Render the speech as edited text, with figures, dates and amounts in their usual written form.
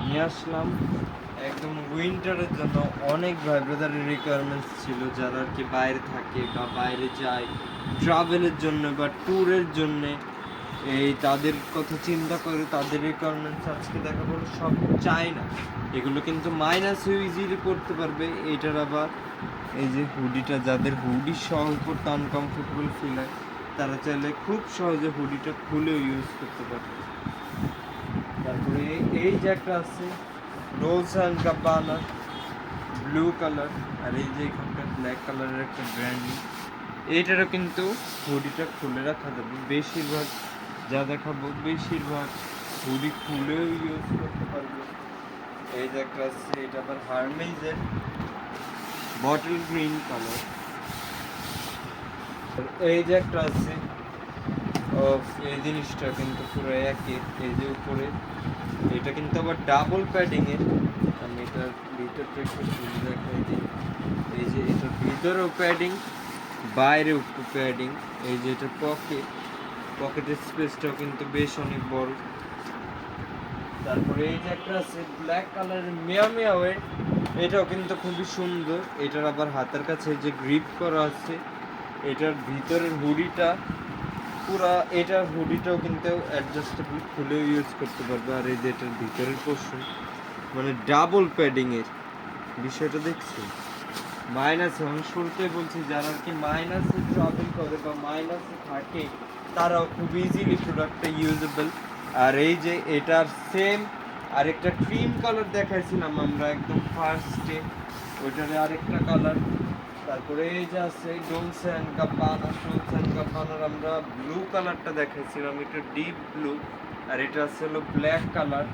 নিয়ে আসলাম একদম উইন্টারের জন্য। অনেক ভাই ব্রাদারের রিকোয়ারমেন্টস ছিল যারা আর কি বাইরে থাকে বা বাইরে যায় ট্রাভেলের জন্য বা ট্যুরের জন্যে, এই তাদের কথা চিন্তা করে তাদের রিকোয়ারমেন্টস আজকে দেখা বলো সব চাই না। এগুলো কিন্তু মাইনাসও ইজিলি করতে পারবে। এইটার আবার এই যে হুডিটা, যাদের হুডি সহ পড়তে আনকমফোর্টেবল ফিল হয় তারা চাইলে খুব সহজে হুডিটা খুলেও ইউজ করতে পারবে। তারপরে এই যে একটা আছে ডলসে অ্যান্ড গাব্বানা ব্লু কালার, আর এই যে এখানকার ব্ল্যাক কালারের একটা ব্র্যান্ডিং, এইটারও কিন্তু হুডিটা খুলে রাখা যাবে। বেশিরভাগ যা দেখাবো বেশিরভাগ হুডি খুলেও ইউজ করতে পারবে। এই যে একটা আছে, এটা আবার হারমেজের বটল গ্রিন কালার। এই যে একটা আছে, এই জিনিসটা কিন্তু পুরো একই। এই যে উপরে এটা কিন্তু আবার ডাবল প্যাডিং এর। আমি এটার ভিতরটা একটু খুলে দেখাই দিই। এই যে এটার ভিতরেও প্যাডিং, বাইরেও প্যাডিং। এই যে এটা পকেটের স্পেসটাও কিন্তু বেশ অনেক বড়। তারপরে এই যে একটা আছে ব্ল্যাক কালারের মিয়া ওয়েট, এটাও কিন্তু খুবই সুন্দর। এটার আবার হাতের কাছে যে গ্রিপ করা আছে। এটার ভিতরের হুডিটা পুরা, এটার হুডিটাও কিন্তু অ্যাডজাস্টেবল, খুলেও ইউজ করতে পারবে। আর এই যে এটার ভিতরের পোর্শন মানে ডাবল প্যাডিং এর বিষয়টা দেখছি। মাইনাসে আমি শুরুতেই বলছি যারা আর কি মাইনাসে ট্রাভেল করে বা মাইনাসে থাকে তারাও খুব ইজিলি প্রোডাক্টটা ইউজেবল। আর এই যে এটার সেম আরেকটা ক্রিম কালার দেখাইছিলাম আমরা একদম ফার্স্টে, ওইটার আরেকটা কালার। তারপরে এই যে আছে ডলসে অ্যান্ড গাব্বানার আমরা ব্লু কালারটা দেখাইছিলাম, এটা ডিপ ব্লু। আর এটা আছে হলো ব্ল্যাক কালার।